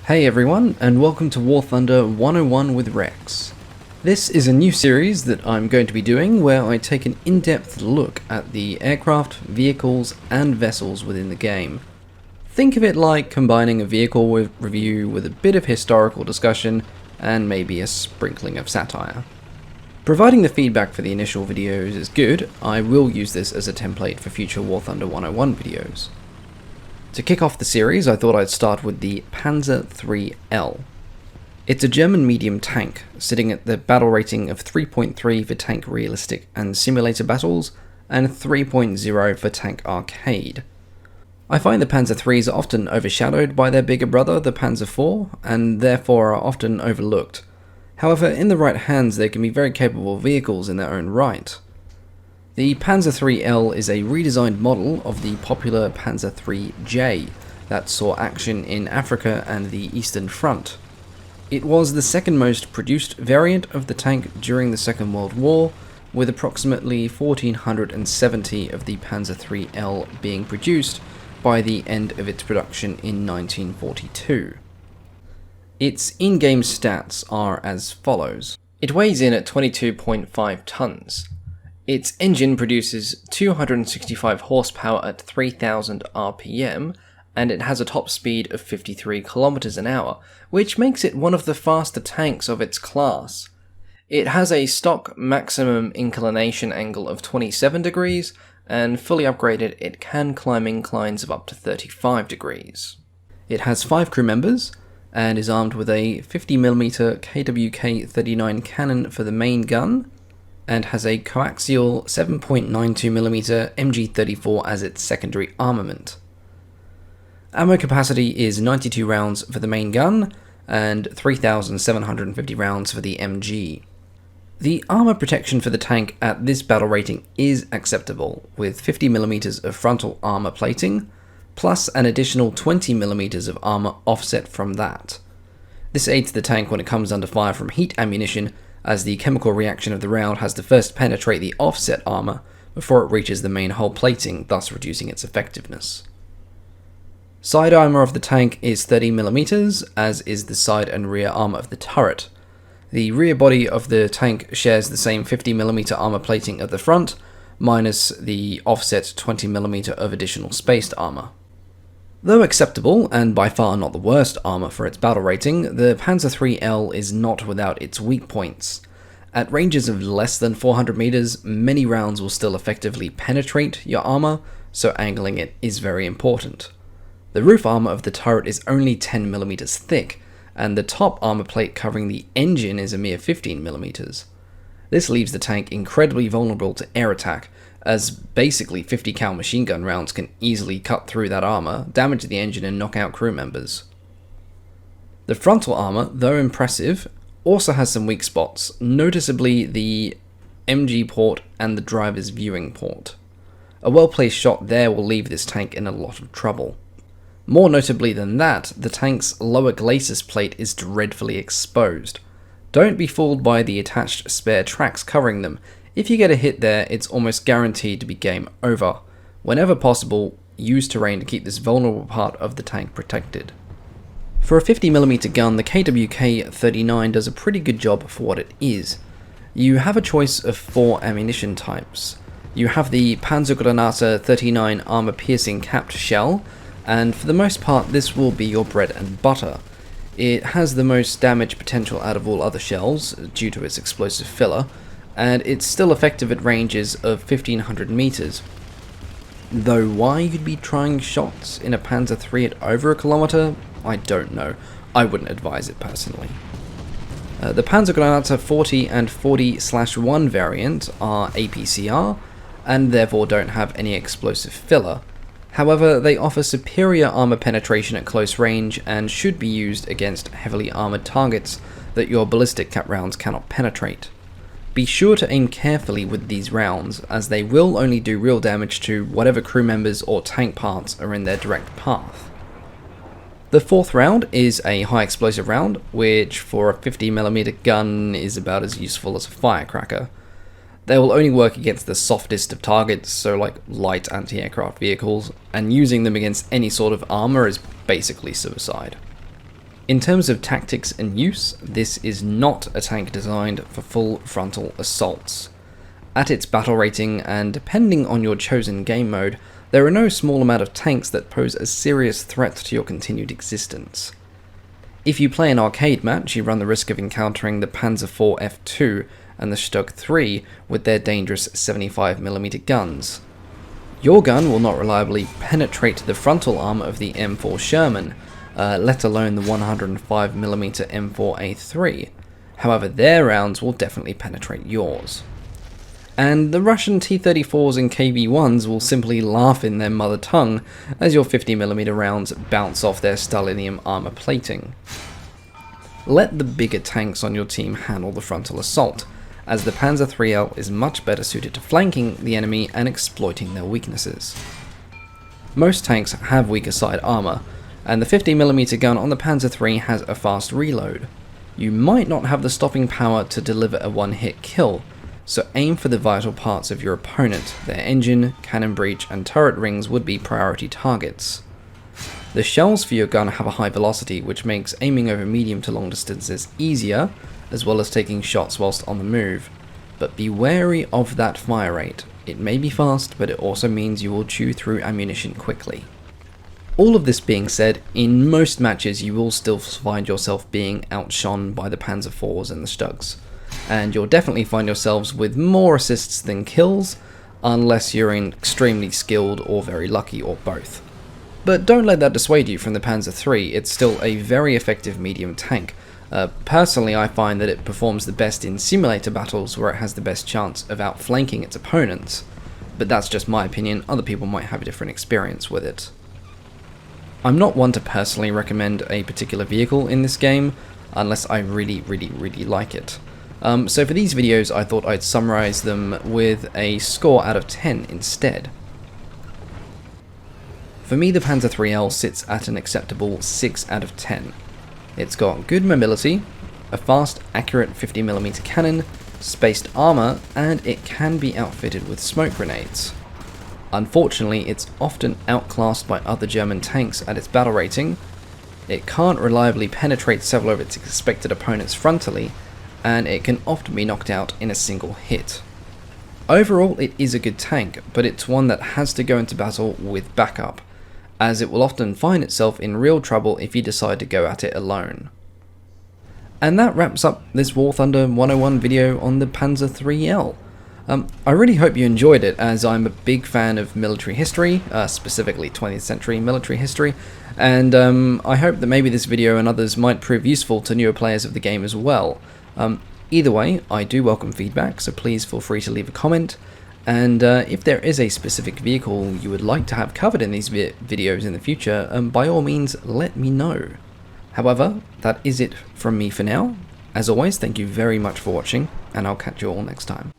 Hey everyone, and welcome to War Thunder 101 with Rex. This is a new series that I'm going to be doing where I take an in-depth look at the aircraft, vehicles, and vessels within the game. Think of it like combining a vehicle review with a bit of historical discussion and maybe a sprinkling of satire. Providing the feedback for the initial videos is good, I will use this as a template for future War Thunder 101 videos. To kick off the series, I thought I'd start with the Panzer III L. It's a German medium tank, sitting at the battle rating of 3.3 for tank realistic and simulator battles, and 3.0 for tank arcade. I find the Panzer IIIs are often overshadowed by their bigger brother, the Panzer IV, and therefore are often overlooked. However, in the right hands they can be very capable vehicles in their own right. The Panzer III L is a redesigned model of the popular Panzer III J that saw action in Africa and the Eastern Front. It was the second most produced variant of the tank during the Second World War, with approximately 1,470 of the Panzer III L being produced by the end of its production in 1942. Its in-game stats are as follows. It weighs in at 22.5 tons. Its engine produces 265 horsepower at 3000 RPM, and it has a top speed of 53 km an hour, which makes it one of the faster tanks of its class. It has a stock maximum inclination angle of 27 degrees, and fully upgraded it can climb inclines of up to 35 degrees. It has 5 crew members, and is armed with a 50mm Kpfw cannon for the main gun, and has a coaxial 7.92mm MG34 as its secondary armament. Ammo capacity is 92 rounds for the main gun, and 3,750 rounds for the MG. The armor protection for the tank at this battle rating is acceptable, with 50mm of frontal armor plating, plus an additional 20mm of armor offset from that. This aids the tank when it comes under fire from heat ammunition, as the chemical reaction of the round has to first penetrate the offset armor before it reaches the main hull plating, thus reducing its effectiveness. Side armor of the tank is 30mm, as is the side and rear armor of the turret. The rear body of the tank shares the same 50mm armor plating at the front, minus the offset 20mm of additional spaced armor. Though acceptable, and by far not the worst armor for its battle rating, the Panzer III L is not without its weak points. At ranges of less than 400 meters, many rounds will still effectively penetrate your armor, so angling it is very important. The roof armor of the turret is only 10mm thick, and the top armor plate covering the engine is a mere 15mm. This leaves the tank incredibly vulnerable to air attack, as basically 50 cal machine gun rounds can easily cut through that armor, damage the engine, and knock out crew members. The frontal armor, though impressive, also has some weak spots, noticeably the MG port and the driver's viewing port. A well-placed shot there will leave this tank in a lot of trouble. More notably than that, the tank's lower glacis plate is dreadfully exposed. Don't be fooled by the attached spare tracks covering them. If you get a hit there, it's almost guaranteed to be game over. Whenever possible, use terrain to keep this vulnerable part of the tank protected. For a 50mm gun, the Kpfw does a pretty good job for what it is. You have a choice of 4 ammunition types. You have the Panzer 39 armor-piercing capped shell, and for the most part this will be your bread and butter. It has the most damage potential out of all other shells, due to its explosive filler, and it's still effective at ranges of 1500 meters. Though why you'd be trying shots in a Panzer III at over a kilometer, I don't know. I wouldn't advise it personally. The Panzer 40 and 40/1 variant are APCR, and therefore don't have any explosive filler. However, they offer superior armor penetration at close range and should be used against heavily armored targets that your ballistic cap rounds cannot penetrate. Be sure to aim carefully with these rounds, as they will only do real damage to whatever crew members or tank parts are in their direct path. The fourth round is a high explosive round, which for a 50mm gun is about as useful as a firecracker. They will only work against the softest of targets, so like light anti-aircraft vehicles, and using them against any sort of armor is basically suicide. In terms of tactics and use, this is not a tank designed for full frontal assaults. At its battle rating, and depending on your chosen game mode, there are no small amount of tanks that pose a serious threat to your continued existence. If you play an arcade match, you run the risk of encountering the Panzer IV F2 and the Pz.K.Pfw III with their dangerous 75mm guns. Your gun will not reliably penetrate the frontal arm of the M4 Sherman, let alone the 105mm M4A3. However, their rounds will definitely penetrate yours. And the Russian T-34s and KV-1s will simply laugh in their mother tongue as your 50mm rounds bounce off their stellinium armor plating. Let the bigger tanks on your team handle the frontal assault, as the Panzer III L is much better suited to flanking the enemy and exploiting their weaknesses. Most tanks have weaker side armor, and the 50mm gun on the Panzer III has a fast reload. You might not have the stopping power to deliver a one-hit kill, so aim for the vital parts of your opponent. Their engine, cannon breech, and turret rings would be priority targets. The shells for your gun have a high velocity, which makes aiming over medium to long distances easier, as well as taking shots whilst on the move. But be wary of that fire rate. It may be fast, but it also means you will chew through ammunition quickly. All of this being said, in most matches you will still find yourself being outshone by the Panzer IVs and the Stugs, and you'll definitely find yourselves with more assists than kills, unless you're extremely skilled or very lucky, or both. But don't let that dissuade you from the Panzer III. It's still a very effective medium tank. Personally, I find that it performs the best in simulator battles where it has the best chance of outflanking its opponents, but that's just my opinion. Other people might have a different experience with it. I'm not one to personally recommend a particular vehicle in this game, unless I really like it. So for these videos I thought I'd summarize them with a score out of 10 instead. For me, the Panzer III L sits at an acceptable 6 out of 10. It's got good mobility, a fast, accurate 50mm cannon, spaced armor, and it can be outfitted with smoke grenades. Unfortunately, it's often outclassed by other German tanks at its battle rating. It can't reliably penetrate several of its expected opponents frontally, and it can often be knocked out in a single hit. Overall, it is a good tank, but it's one that has to go into battle with backup, as it will often find itself in real trouble if you decide to go at it alone. And that wraps up this War Thunder 101 video on the Panzer III L. I really hope you enjoyed it, as I'm a big fan of military history, specifically 20th century military history, and I hope that maybe this video and others might prove useful to newer players of the game as well. Either way, I do welcome feedback, so please feel free to leave a comment, and if there is a specific vehicle you would like to have covered in these videos in the future, by all means let me know. However, that is it from me for now. As always, thank you very much for watching, and I'll catch you all next time.